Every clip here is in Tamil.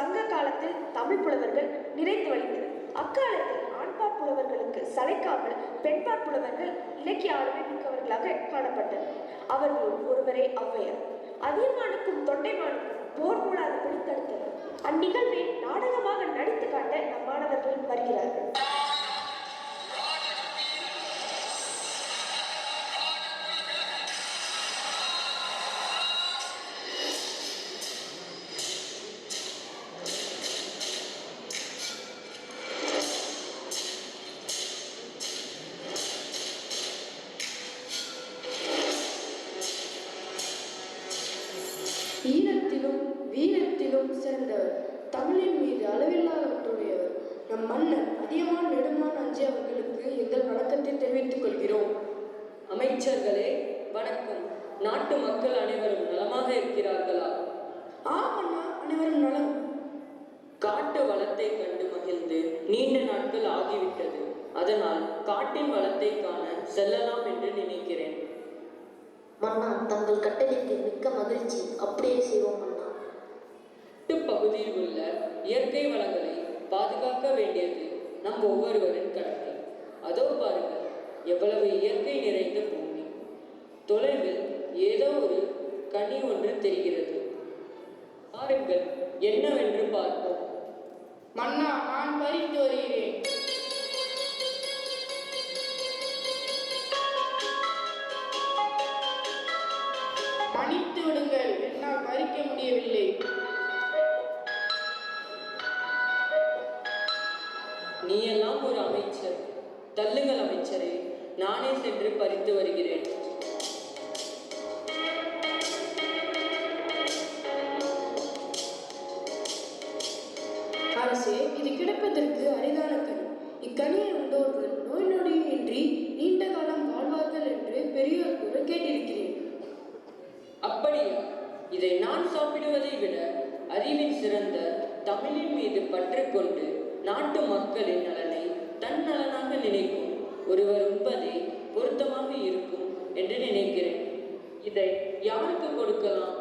சங்க காலத்தில் தமிழ் புலவர்கள் நிறைந்து வழிந்தனர். அக்காலத்தில் ஆண்பாற் புலவர்களுக்கு சளைக்காமல் பெண்பாற் புலவர்கள் இலக்கிய ஆளுமை மிக்கவர்களாக காணப்பட்டனர். அவர்களுள் ஒருவரே ஔவையார். அதியமானுக்கும் தொண்டைமானுக்கும் போர் மூடாத பிடித்தெடுத்தனர். அந்நிகழ்வை நாடகமாக நடித்து காட்ட நம் மாணவர்கள் வருகிறார்கள். ஈரத்திலும் வீரத்திலும் சிறந்தவர், தமிழின் மீது அளவில்லாதவற்றுடையவர் நம் மன்னர் அதியமான் நெடுமான் அஞ்சி அவர்களுக்கு எங்கள் வணக்கத்தை தெரிவித்துக் கொள்கிறோம். அமைச்சர்களே வணக்கம். நாட்டு மக்கள் அனைவரும் நலமாக இருக்கிறார்களா? ஆமண்ணா, அனைவரும் நலம். காட்டு வளத்தை கண்டு மகிழ்ந்து நீண்ட நாட்கள் ஆகிவிட்டது. அதனால் காட்டின் வளத்தை காண செல்லலாம் என்று நினைக்கிறேன். மன்னா, தங்கள் கட்டளைக்கு மிக்க மகிழ்ச்சி. அப்படியே செய்வோம் மன்னா. பகுதியில் உள்ள இயற்கை வளங்களை பாதுகாக்க வேண்டியது நம் ஒவ்வொருவரின் கடமை. அதோ பாருங்கள், எவ்வளவு இயற்கை நிறைந்த பூமி. தொலைவில் ஏதோ ஒரு கனி ஒன்று தெரிகிறது. பாருங்கள், என்னவென்று பார்ப்போம். மன்னா, நான் பறித்து வருகிறேன். மன்னித்து விடுங்கள், என்னால் பறிக்க முடியவில்லை. நீ எல்லாம் ஒரு அமைச்சர். தள்ளுங்கள் அமைச்சரே, நானே சென்று பறித்து வருகிறேன். அரசே, இது கிடைப்பதற்கு அரிதான கனி. இக்கனியை உண்டோர்கள் நோய் நொடியின்றி நீண்ட காலம் வாழ்வார்கள் என்று பெரியோர் கூற கேட்டிருக்கிறேன். அப்படியா? இதை நான் சாப்பிடுவதை விட அறிவின் சிறந்த தமிழின் மீது பற்று கொண்டு நாட்டு மக்களின் நலனை தன் நலனாக நினைக்கும் ஒருவர் உண்பதே பொருத்தமாக இருக்கும் என்று நினைக்கிறேன். இதை யாருக்கு கொடுக்கலாம்?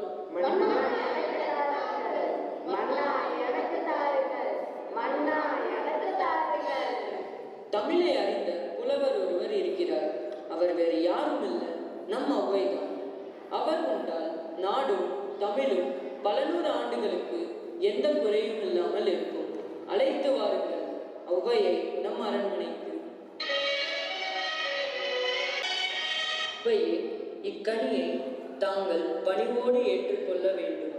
தமிழை அறிந்த புலவர் ஒருவர் இருக்கிறார். அவர் வேறு யாரும் இல்லை, நம் ஔவைதான். அவர் உண்டால் நாடும் தமிழும் பல நூறு ஆண்டுகளுக்கு எந்த குறையும் இல்லாமல் இருக்கும். அழைத்து வாருங்கள் ஔவையை நம் அரண்மனைக்கு. ஔவையே, இக்கனியை தாங்கள் பணிவோடு ஏற்றுக்கொள்ள வேண்டும்.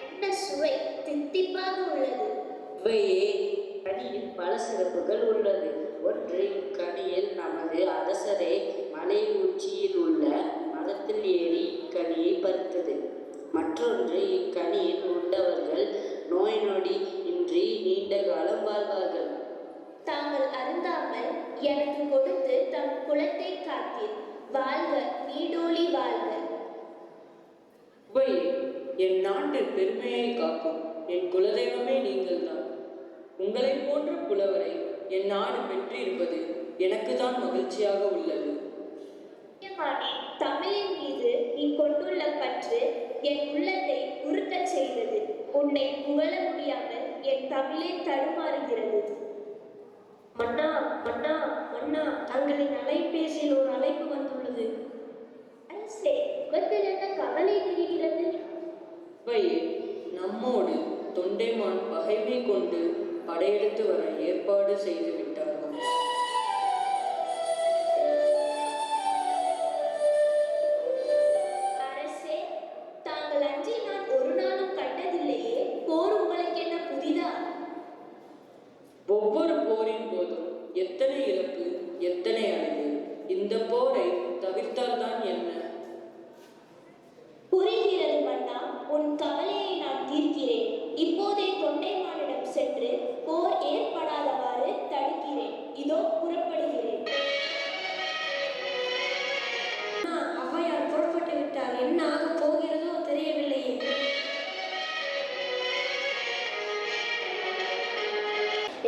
என்ன சுவை தித்திப்பாக உள்ளது. ஔவையே, கனியில் பல சிறப்புகள் உள்ளது. ஒன்று, இக்கனியில் நமது அரசரை மலை உச்சியில் உள்ள மரத்தில் ஏறி இக்கனியை பறித்தது. மற்றொன்று, இக்கனியில் உண்டவர்கள் நோய் நொடி இன்றி நீண்ட காலம் வாழ்வார்கள். தாங்கள் அருந்தாமல் எனக்கு கொடுத்து தம் குலத்தை காத்தீர். வாழ்க, நீடோழி வாழ்க. ஔவையே, என் நாட்டின் பெருமையை காக்கும் என் குலதெய்வமே நீங்கள்தான். உங்களை போன்ற புலவரை என் நாடு பெற்றிருப்பது எனக்கு தான் மகிழ்ச்சியாக உள்ளது. தமிழின் மீது நீ கொண்டுள்ள பற்று என் உள்ளத்தை உருக்கச் செய்தது. உன்னை புகழ முடியாமல் என் தமிழே தடுமாறுகிறது. மன்னா, மன்னா, மன்னா, தங்களின் அலைபேசியில் ஒரு அழைப்பு வந்துள்ளது. அரசே, முகத்தில் என்ன கவலை தெரிகிறது? ஔவையே, நம்மோடு தொண்டைமான் பகைமை கொண்டு படையெடுத்து வர ஏற்பாடு செய்து விட்டார்கள். அரசே, தாங்கள் அன்றி நான் ஒரு நாளும் கண்டதில்லையே. போர் உங்களுக்கு என்ன புதிதா? ஒவ்வொரு போரின் போதும் எத்தனை இழப்பு, எத்தனை அழிவு. இந்த போரை தவிர்த்தால்தான் என்ன? புரிகிறது மன்னா, உன் கவலையை நான் தீர்க்கிறேன். இப்போதே தொண்டைமானிடம் சென்று போர் ஏற்படாதவாறு தடுக்கிறேன். இதோ புறப்படுகிறேன். ஔவையார் புறப்பட்டு விட்டார். என்ன ஆக போகிறதோ தெரியவில்லையே.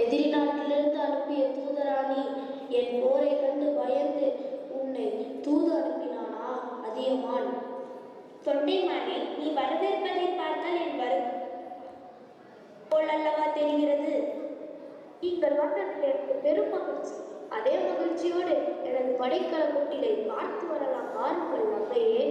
எதிரி நாட்டிலிருந்து அனுப்பிய தூதராணி என் போரை கண்டு பயந்து உன்னை தூது அனுப்பினானா அதியமான்? தொண்டைமானே, நீ வர நீங்கள் வந்ததில் எனக்கு பெரும் மகிழ்ச்சி. அதே மகிழ்ச்சியோடு எனது படைக்கல கொட்டிலை பார்த்து வரலாம் வாருங்கள் அவையே.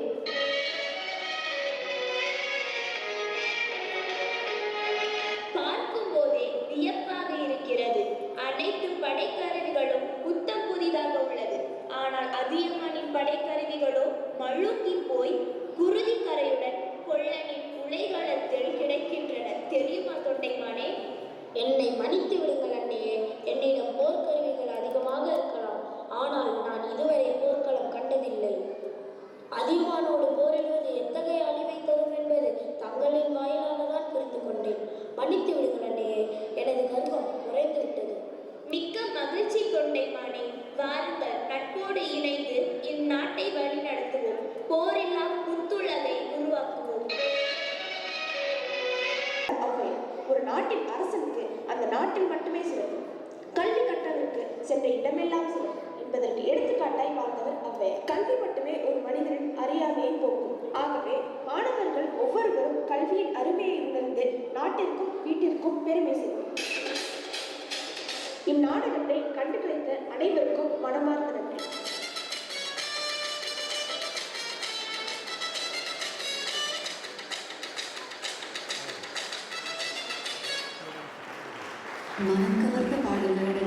பார்க்கும் போதே வியப்பாக இருக்கிறது. அனைத்து படைக்கருவிகளும் புத்தம் புதிதாக உள்ளது. ஆனால் அதியமானின் படைக்கருவிகளோ மழுங்கி போய் குருதி கரையுடன் கொள்ளனின் உலைகளத்தில் கிடைக்கின்றன. தெரியுமா தொண்டைமானே? என்னை மன்னித்து விடுங்கள் அண்ணையே. என்னிடம் போர்க்கருவிகள் அதிகமாக இருக்கலாம், ஆனால் நான் இதுவரை போர்க்களம் கண்டதில்லை. அதிகமானோடு போரிடுவது எத்தகைய அழிவை தரும் என்பது தங்களின் வாயிலாக தான் புரிந்து கொண்டேன். மன்னித்து விடுங்கள் அண்ணையே, எனது கர்வம் குறைந்து விட்டது. மிக்க மகிழ்ச்சி தொண்டைமானே. வாருங்கள், நட்போடு இணைந்து இந்நாட்டை வழிநடத்துவோம். போரில்லா புத்துலகை உருவாக்குவோம். ஔவையார் ஒரு நாட்டின் அரசனுக்கு அந்த நாட்டில் மட்டுமே சிறப்பு, கல்வி கற்றலுக்கு சென்ற இடமெல்லாம் சிறப்பு என்பதற்கு எடுத்துக்காட்டாய் வாழ்ந்தவர் ஔவையார். கல்வி மட்டுமே ஒரு மனிதனின் அறியாமையை போக்கும். ஆகவே மாணவர்கள் ஒவ்வொருவரும் கல்வியின் அருமையை உணர்ந்து நாட்டிற்கும் வீட்டிற்கும் பெருமை சேர்க்கும். இந்நாடகத்தை கண்டுகளித்த அனைவருக்கும் மனமார்ந்த நன்றி. மனக்கவர்ந்த பாடல்களுடன்